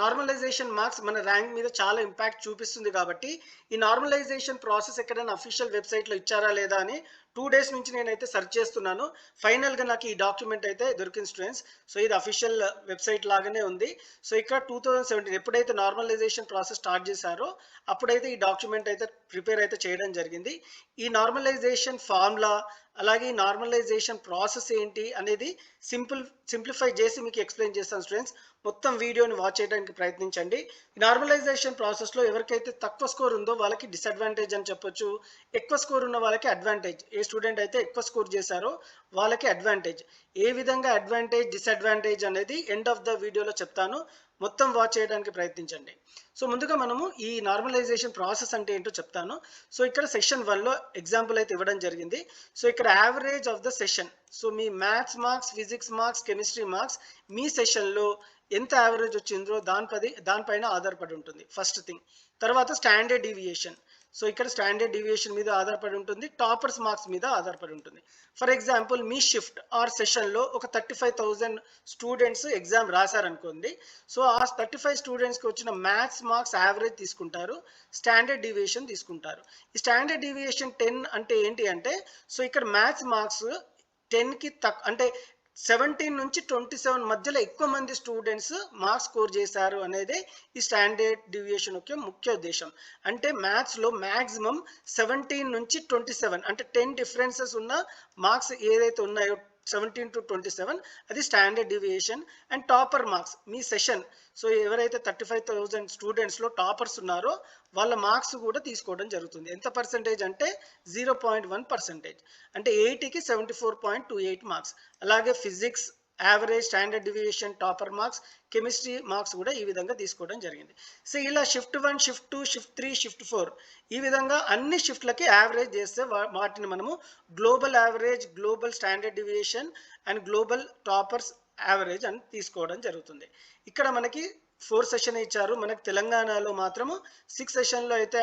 Normalisation marks మన rank మీద చాలా ఇంపాక్ట్ చూపిస్తుంది కాబట్టి ఈ నార్మలైజేషన్ ప్రాసెస్ ఎక్కడైనా అఫీషియల్ వెబ్సైట్లో ఇచ్చారా లేదా అని 2 డేస్ నుంచి నేనైతే సెర్చ్ చేస్తున్నాను. ఫైనల్గా నాకు ఈ డాక్యుమెంట్ అయితే దొరికింది స్టూడెంట్స్. సో ఇది అఫీషియల్ వెబ్సైట్ లాగానే ఉంది. సో ఇక్కడ 2017 ఎప్పుడైతే నార్మలైజేషన్ ప్రాసెస్ స్టార్ట్ చేశారో అప్పుడైతే ఈ డాక్యుమెంట్ అయితే ప్రిపేర్ అయితే చేయడం జరిగింది. ఈ నార్మలైజేషన్ ఫార్ములా అలాగే ఈ నార్మలైజేషన్ ప్రాసెస్ ఏంటి అనేది సింప్లిఫై చేసి మీకు ఎక్స్ప్లెయిన్ చేస్తాను స్టూడెంట్స్. మొత్తం వీడియోని వాచ్ చేయడానికి ప్రయత్నించండి. నార్మలైజేషన్ ప్రాసెస్లో ఎవరికైతే తక్కువ స్కోర్ ఉందో వాళ్ళకి డిసడ్వాంటేజ్ అని చెప్పొచ్చు, ఎక్కువ స్కోర్ ఉన్న వాళ్ళకి అడ్వాంటేజ్. ఏ స్టూడెంట్ అయితే ఎక్కువ స్కోర్ చేశారో వాళ్ళకి అడ్వాంటేజ్. ఏ విధంగా అడ్వాంటేజ్ డిసడ్వాంటేజ్ అనేది ఎండ్ ఆఫ్ ద వీడియోలో చెప్తాను. మొత్తం వాచ్ చేయడానికి ప్రయత్నించండి. సో ముందుగా మనము ఈ నార్మలైజేషన్ ప్రాసెస్ అంటే ఏంటో చెప్తాను. సో ఇక్కడ సెషన్ 1లో ఎగ్జాంపుల్ అయితే ఇవ్వడం జరిగింది. సో ఇక్కడ average of the session. So మీ maths marks, physics marks, chemistry marks మీ సెషన్లో ఎంత యావరేజ్ వచ్చిందో దానిపైన ఆధారపడి ఉంటుంది ఫస్ట్ థింగ్. తర్వాత స్టాండర్డ్ డీవియేషన్. సో ఇక్కడ స్టాండర్డ్ డీవియేషన్ మీద ఆధారపడి ఉంటుంది, టాపర్స్ మార్క్స్ మీద ఆధారపడి ఉంటుంది. ఫర్ ఎగ్జాంపుల్ మీ షిఫ్ట్ ఆర్ సెషన్లో ఒక 35,000 స్టూడెంట్స్ ఎగ్జామ్ రాశారనుకోండి. సో ఆ 35 స్టూడెంట్స్కి వచ్చిన మ్యాథ్స్ మార్క్స్ యావరేజ్ తీసుకుంటారు, స్టాండర్డ్ డీవియేషన్ తీసుకుంటారు. ఈ స్టాండర్డ్ డీవియేషన్ 10 అంటే ఏంటి అంటే, సో ఇక్కడ మ్యాథ్స్ మార్క్స్ 10కి అంటే 17 నుంచి 27 మధ్యలో ఎక్కువ మంది స్టూడెంట్స్ మార్క్స్ స్కోర్ చేశారు అనేది ఈ స్టాండర్డ్ డీవియేషన్ యొక్క ముఖ్య ఉద్దేశం. అంటే మ్యాథ్స్లో మ్యాక్సిమం 17 నుంచి 27 అంటే 10 డిఫరెన్సెస్ ఉన్న మార్క్స్ ఏదైతే ఉన్నాయో 17 to 27 అది standard deviation. And topper marks me session. So ఎవరైతే 35,000 స్టూడెంట్స్లో టాపర్స్ ఉన్నారో వాళ్ళ మార్క్స్ కూడా తీసుకోవడం జరుగుతుంది. ఎంత పర్సెంటేజ్ అంటే 0.1%. అంటే 80కి 74.28 మార్క్స్. అలాగే physics average, standard deviation, topper marks, chemistry marks కూడా ఈ విధంగా తీసుకోవడం జరిగింది. సో ఇలా షిఫ్ట్ 1, షిఫ్ట్ 2, షిఫ్ట్ 3, షిఫ్ట్ 4 ఈ విధంగా అన్ని షిఫ్ట్లకి యావరేజ్ చేస్తే వాటిని మనము global average, global standard deviation and global toppers average అని తీసుకోవడం జరుగుతుంది. ఇక్కడ మనకి 4 సెషన్ ఇచ్చారు. మనకి తెలంగాణలో మాత్రము 6 సెషన్లో అయితే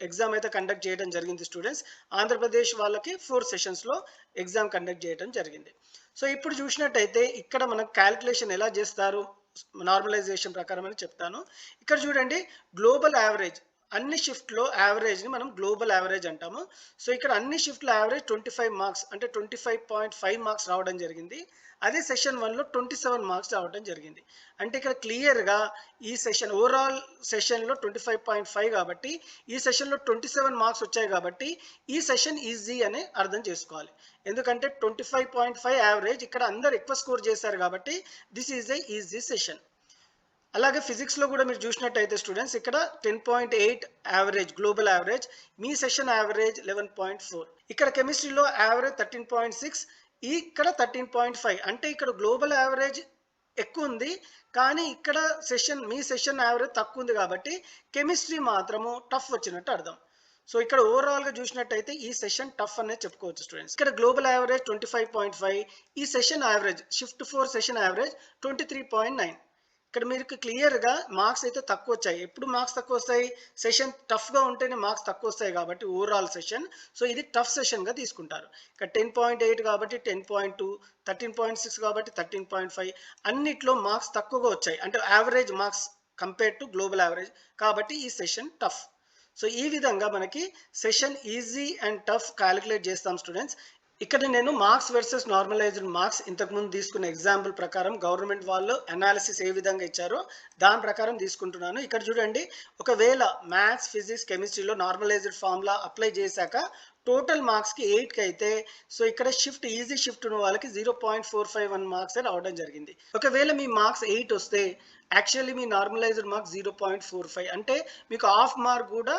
ఎగ్జామ్ అయితే కండక్ట్ చేయడం జరిగింది స్టూడెంట్స్. ఆంధ్రప్రదేశ్ వాళ్ళకి 4 సెషన్స్లో ఎగ్జామ్ కండక్ట్ చేయడం జరిగింది. సో ఇప్పుడు చూసినట్టయితే ఇక్కడ మనకు క్యాలిక్యులేషన్ ఎలా చేస్తారు నార్మలైజేషన్ ప్రకారం అని చెప్తాను. ఇక్కడ చూడండి, గ్లోబల్ యావరేజ్ అన్ని షిఫ్ట్లో యావరేజ్ని మనం గ్లోబల్ యావరేజ్ అంటాము. సో ఇక్కడ అన్ని షిఫ్ట్లో యావరేజ్ 25 మార్క్స్ అంటే 25.5 మార్క్స్ రావడం జరిగింది. అదే సెషన్ 1లో 27 మార్క్స్ రావడం జరిగింది. అంటే ఇక్కడ క్లియర్గా ఈ సెషన్ ఓవరాల్ సెషన్లో 25.5 కాబట్టి ఈ సెషన్లో 27 మార్క్స్ వచ్చాయి కాబట్టి ఈ సెషన్ ఈజీ అని అర్థం చేసుకోవాలి. ఎందుకంటే 25.5 యావరేజ్, ఇక్కడ అందరు ఎక్కువ స్కోర్ చేశారు కాబట్టి this is a easy session. అలాగే ఫిజిక్స్లో కూడా మీరు చూసినట్టయితే స్టూడెంట్స్ ఇక్కడ 10.8 యావరేజ్ గ్లోబల్ యావరేజ్, మీ సెషన్ యావరేజ్ 11.4. ఇక్కడ కెమిస్ట్రీలో యావరేజ్ 13.6, ఇక్కడ 13.5. అంటే ఇక్కడ గ్లోబల్ యావరేజ్ ఎక్కువ ఉంది కానీ ఇక్కడ మీ సెషన్ యావరేజ్ తక్కువ ఉంది కాబట్టి కెమిస్ట్రీ మాత్రము టఫ్ వచ్చినట్టు అర్థం. సో ఇక్కడ ఓవరాల్గా చూసినట్టయితే ఈ సెషన్ టఫ్ అనేది చెప్పుకోవచ్చు స్టూడెంట్స్. ఇక్కడ గ్లోబల్ యావరేజ్ 25.5, ఈ session average shift 4 session average 23.9. ఇక్కడ మీకు క్లియర్గా మార్క్స్ అయితే తక్కువ వచ్చాయి. ఎప్పుడు మార్క్స్ తక్కువ వస్తాయి? సెషన్ టఫ్గా ఉంటేనే మార్క్స్ తక్కువ వస్తాయి కాబట్టి ఓవరాల్ సెషన్. సో ఇది టఫ్ సెషన్గా తీసుకుంటారు. ఇక్కడ 10.8 కాబట్టి 10.2, 13.6 కాబట్టి 13.5 అన్నిట్లో మార్క్స్ తక్కువగా వచ్చాయి. అంటే average marks compare to global average కాబట్టి ఈ సెషన్ టఫ్. సో ఈ విధంగా మనకి session easy and tough calculate చేస్తాం స్టూడెంట్స్. ఇక్కడ నేను మార్క్స్ వర్సెస్ నార్మలైజ్డ్ మార్క్స్ ఇంతకుముందు తీసుకున్న ఎగ్జాంపుల్ ప్రకారం గవర్నమెంట్ వాళ్ళు అనాలిసిస్ ఏ విధంగా ఇచ్చారో దాని ప్రకారం తీసుకుంటున్నాను. ఇక్కడ చూడండి, ఒకవేళ మ్యాథ్స్, ఫిజిక్స్, కెమిస్ట్రీలో నార్మలైజ్డ్ ఫార్ములా అప్లై చేశాక టోటల్ మార్క్స్కి 8కి అయితే సో ఇక్కడ షిఫ్ట్ ఈజీ షిఫ్ట్ ఉన్న వాళ్ళకి 0.451 మార్క్స్ రావడం జరిగింది. ఒకవేళ మీ మార్క్స్ 8 వస్తే యాక్చువల్లీ మీ నార్మలైజ్డ్ మార్క్స్ 0.45 అంటే మీకు హాఫ్ మార్క్ కూడా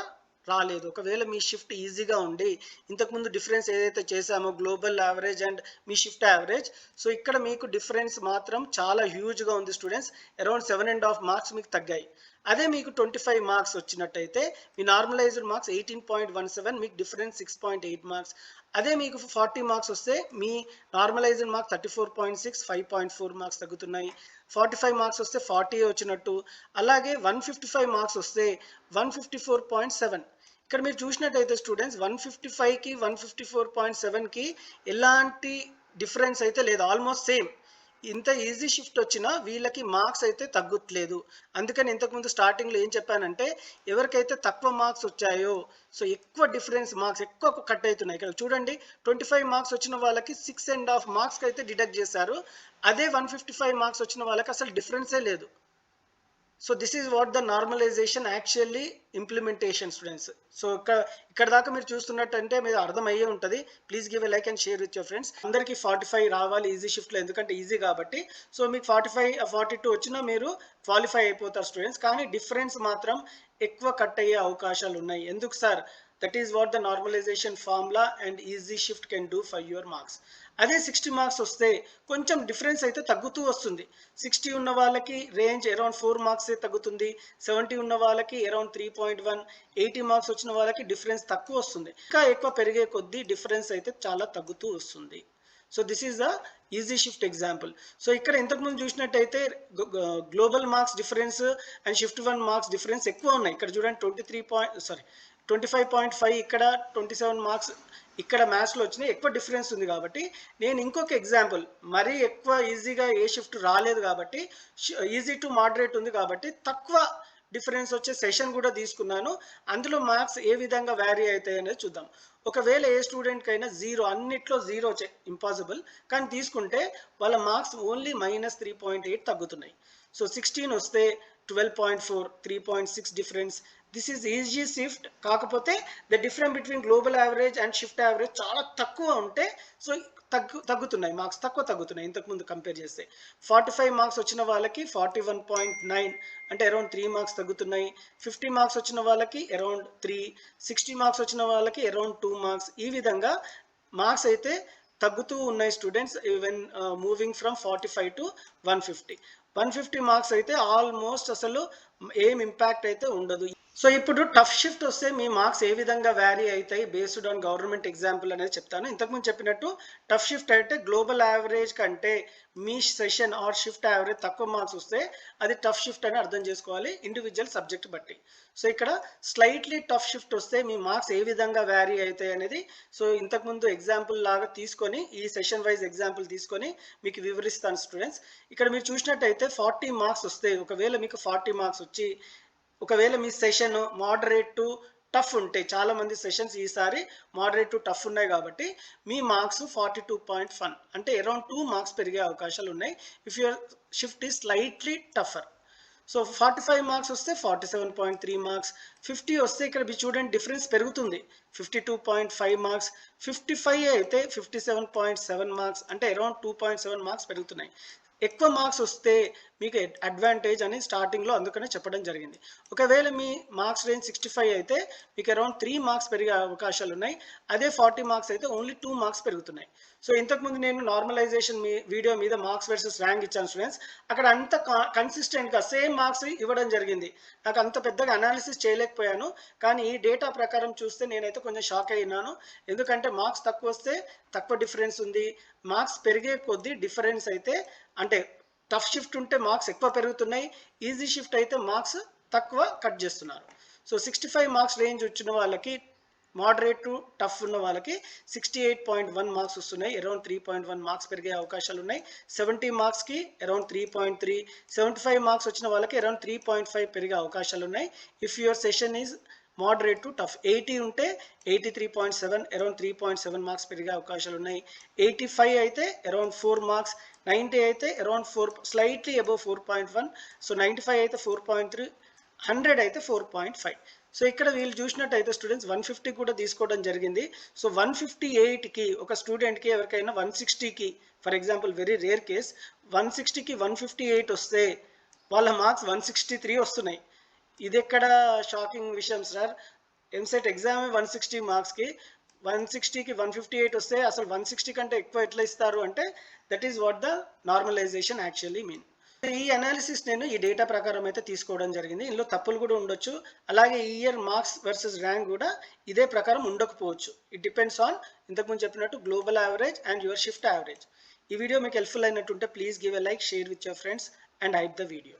రాలేదు. ఒకవేళ మీ షిఫ్ట్ ఈజీగా ఉండి ఇంతకుముందు డిఫరెన్స్ ఏదైతే చేసామో global average and me shift average, so ఇక్కడ మీకు డిఫరెన్స్ మాత్రం చాలా హ్యూజ్గా ఉంది స్టూడెంట్స్. అరౌండ్ 7.5 మార్క్స్ మీకు తగ్గాయి. అదే మీకు 25 మార్క్స్ వచ్చినట్టయితే మీ నార్మలైజ్డ్ మార్క్స్ 18.17, మీకు డిఫరెన్స్ 6.8 మార్క్స్. అదే మీకు 40 మార్క్స్ వస్తే మీ నార్మలైజ్డ్ మార్క్స్ 34.6, 5.4 మార్క్స్ తగ్గుతున్నాయి. 45 మార్క్స్ వస్తే 40 వచ్చినట్టు. అలాగే 155 మార్క్స్ వస్తే 154.7. ఇక్కడ మీరు చూసినట్టయితే స్టూడెంట్స్ 155కి 154.7కి ఎలాంటి డిఫరెన్స్ అయితే లేదు, ఆల్మోస్ట్ సేమ్. ఇంత ఈజీ షిఫ్ట్ వచ్చినా వీళ్ళకి మార్క్స్ అయితే తగ్గట్లేదు. అందుకని ఇంతకుముందు స్టార్టింగ్‌లో ఏం చెప్పానంటే, ఎవరికైతే తక్కువ మార్క్స్ వచ్చాయో, సో ఎక్కువ డిఫరెన్స్ మార్క్స్ ఎక్కువ కట్ అవుతున్నాయి. ఇక్కడ చూడండి 25 మార్క్స్ వచ్చిన వాళ్ళకి 6.5 మార్క్స్‌కి అయితే డిడక్ట్ చేశారు. అదే 155 మార్క్స్ వచ్చిన వాళ్ళకి అసలు డిఫరెన్సే లేదు. So this is what the normalisation actually implementation students. So ఇక్కడ దాకా మీరు చూస్తున్నట్టంటే మీరు అర్థమయ్యే ఉంటుంది. Please give a like and share with your friends. అందరికీ 45 రావాలి ఈజీ షిఫ్ట్లో, ఎందుకంటే ఈజీ కాబట్టి. సో మీకు 45 42 వచ్చినా మీరు క్వాలిఫై అయిపోతారు స్టూడెంట్స్. కానీ డిఫరెన్స్ మాత్రం ఎక్కువ కట్ అయ్యే అవకాశాలు ఉన్నాయి. ఎందుకు sir? That is what the normalisation formula and easy shift can do for your marks. అదే 60 మార్క్స్ వస్తే కొంచెం డిఫరెన్స్ అయితే తగ్గుతూ వస్తుంది. 60 ఉన్న వాళ్ళకి రేంజ్ అరౌండ్ 4 మార్క్సే తగ్గుతుంది. 70 ఉన్న వాళ్ళకి అరౌండ్ 3.1, 80 మార్క్స్ వచ్చిన వాళ్ళకి డిఫరెన్స్ తక్కువ వస్తుంది. ఇంకా ఎక్కువ పెరిగే కొద్దీ డిఫరెన్స్ అయితే చాలా తగ్గుతూ వస్తుంది. So this is the easy shift example. So ఇక్కడ ఇంతకుముందు చూసినట్టయితే global marks difference and shift 1 marks difference ఎక్కువ ఉన్నాయి. ఇక్కడ చూడండి 25.5, ఇక్కడ 27 మార్క్స్ ఇక్కడ మ్యాథ్స్లో వచ్చినాయి. ఎక్కువ డిఫరెన్స్ ఉంది కాబట్టి నేను ఇంకొక ఎగ్జాంపుల్, మరీ ఎక్కువ ఈజీగా ఏ షిఫ్ట్ రాలేదు కాబట్టి, ఈజీ టు మోడరేట్ ఉంది కాబట్టి తక్కువ డిఫరెన్స్ వచ్చే సెషన్ కూడా తీసుకున్నాను. అందులో మార్క్స్ ఏ విధంగా వ్యారీ అవుతాయి అనేది చూద్దాం. ఒకవేళ ఏ స్టూడెంట్కైనా జీరో, అన్నిట్లో జీరో ఇంపాసిబుల్, కానీ తీసుకుంటే వాళ్ళ మార్క్స్ ఓన్లీ -3.8 తగ్గుతున్నాయి. సో 16 వస్తే 12.4, 3.6 difference. This is easy shift. కాకపోతే the difference between global average and shift average చాలా తక్కువ ఉంటే సో తగ్గుతున్నాయి, మార్క్స్ తక్కువ తగ్గుతున్నాయి ఇంతకుముందు కంపేర్ చేస్తే. 45 మార్క్స్ వచ్చిన వాళ్ళకి 41.9 అంటే అరౌండ్ 3 మార్క్స్ తగ్గుతున్నాయి. 50 మార్క్స్ వచ్చిన వాళ్ళకి అరౌండ్ 3, 60 మార్క్స్ వచ్చిన వాళ్ళకి అరౌండ్ 2 మార్క్స్. ఈ విధంగా మార్క్స్ అయితే తగ్గుతూ ఉన్నాయి students even moving from 45 to 150. 150 marks అయితే ఆల్మోస్ట్ అసలు ఏం ఇంపాక్ట్ అయితే ఉండదు. సో ఇప్పుడు టఫ్ షిఫ్ట్ వస్తే మీ మార్క్స్ ఏ విధంగా వ్యారీ అవుతాయి బేస్డ్ ఆన్ గవర్నమెంట్ ఎగ్జాంపుల్ అనేది చెప్తాను. ఇంతకుముందు చెప్పినట్టు టఫ్ షిఫ్ట్ అయితే గ్లోబల్ యావరేజ్ కంటే మీ సెషన్ ఆర్ షిఫ్ట్ యావరేజ్ తక్కువ మార్క్స్ వస్తే అది టఫ్ షిఫ్ట్ అని అర్థం చేసుకోవాలి, ఇండివిజువల్ సబ్జెక్ట్ బట్టి. సో ఇక్కడ స్లైట్లీ టఫ్ షిఫ్ట్ వస్తే మీ మార్క్స్ ఏ విధంగా వ్యారీ అవుతాయి అనేది సో ఇంతకుముందు ఎగ్జాంపుల్ లాగా తీసుకొని, ఈ సెషన్ వైజ్ ఎగ్జాంపుల్ తీసుకొని మీకు వివరిస్తాను స్టూడెంట్స్. ఇక్కడ మీరు చూసినట్టయితే 40 మార్క్స్ వస్తే, ఒకవేళ మీకు 40 మార్క్స్ వచ్చి ఒకవేళ మీ సెషన్ మోడరేట్ టు టఫ్ ఉంటే, చాలా మంది సెషన్స్ ఈసారి మోడరేట్ టు టఫ్ ఉన్నాయి కాబట్టి మీ మార్క్స్ 42.1 అంటే అరౌండ్ 2 మార్క్స్ పెరిగే అవకాశాలు ఉన్నాయి if your shift is slightly టఫర్. So 45 marks వస్తే 47.3 మార్క్స్. 50 వస్తే ఇక్కడ మీరు చూడండి డిఫరెన్స్ పెరుగుతుంది, 52.5 మార్క్స్. 55 అయితే 57.7 మార్క్స్ అంటే అరౌండ్ 2.7 మార్క్స్ పెరుగుతున్నాయి. ఎక్కువ మార్క్స్ వస్తే మీకు అడ్వాంటేజ్ అని స్టార్టింగ్లో అందుకనే చెప్పడం జరిగింది. ఒకవేళ మీ మార్క్స్ రేంజ్ 65 అయితే మీకు అరౌండ్ 3 మార్క్స్ పెరిగే అవకాశాలు ఉన్నాయి. అదే 40 మార్క్స్ అయితే ఓన్లీ 2 మార్క్స్ పెరుగుతున్నాయి. సో ఇంతకుముందు నేను నార్మలైజేషన్ వీడియో మీద మార్క్స్ వర్సెస్ ర్యాంక్ ఇచ్చాను స్టూడెంట్స్. అక్కడ అంత కన్సిస్టెంట్గా సేమ్ మార్క్స్ ఇవ్వడం జరిగింది. నాకు అంత పెద్దగా అనాలిసిస్ చేయలేకపోయాను, కానీ ఈ డేటా ప్రకారం చూస్తే నేనైతే కొంచెం షాక్ అయినాను. ఎందుకంటే మార్క్స్ తక్కువ వస్తే తక్కువ డిఫరెన్స్ ఉంది, మార్క్స్ పెరిగే కొద్దీ డిఫరెన్స్ అయితే అంటే టఫ్ షిఫ్ట్ ఉంటే మార్క్స్ ఎక్కువ పెరుగుతున్నాయి, ఈజీ షిఫ్ట్ అయితే మార్క్స్ తక్కువ కట్ చేస్తున్నారు. సో 65 మార్క్స్ రేంజ్ వచ్చిన వాళ్ళకి, మోడరేట్ టు టఫ్ ఉన్న వాళ్ళకి 68.1 మార్క్స్ వస్తున్నాయి, అరౌండ్ 3.1 మార్క్స్ పెరిగే అవకాశాలు ఉన్నాయి. 70 మార్క్స్కి అరౌండ్ 3.3, 75 మార్క్స్ వచ్చిన వాళ్ళకి అరౌండ్ 3.5 పెరిగే అవకాశాలు ఉన్నాయి if your session is moderate to tough. 80 ఉంటే 83.7 అరౌండ్ 3.7 మార్క్స్ పెరిగే అవకాశాలు ఉన్నాయి. 85 అయితే అరౌండ్ 4 మార్క్స్. 90 అయితే అరౌండ్ 4, స్లైట్లీ అబవ్ 4.1. సో 95 అయితే 4.3, 100 అయితే 4.5. సో ఇక్కడ వీళ్ళు చూసినట్టయితే స్టూడెంట్స్ 150 కూడా తీసుకోవడం జరిగింది. సో 158కి ఒక స్టూడెంట్కి ఎవరికైనా 160కి, for example very rare case, 160కి 158 వస్తే వాళ్ళ మార్క్స్ 163 వస్తున్నాయి. ఇది ఎక్కడ షాకింగ్ విషయం సార్? ఎంసెట్ ఎగ్జామ్ 160 మార్క్స్కి, 160కి 158 వస్తే అసలు 160 కంటే ఎక్కువ ఎట్లా ఇస్తారు అంటే that is what the normalisation actually mean. ఈ అనాలిసిస్ నేను ఈ డేటా ప్రకారం అయితే తీసుకోవడం జరిగింది. ఇందులో తప్పులు కూడా ఉండొచ్చు, అలాగే ఈ ఇయర్ మార్క్స్ వర్సెస్ ర్యాంక్ కూడా ఇదే ప్రకారం ఉండకపోవచ్చు. ఇట్ డిపెండ్స్ ఆన్ ఇంతకుముందు చెప్పినట్టు global average and your shift average. ఈ వీడియో మీకు హెల్ప్ఫుల్ అయినట్టుంటే please give a like, share with your friends and hype the video.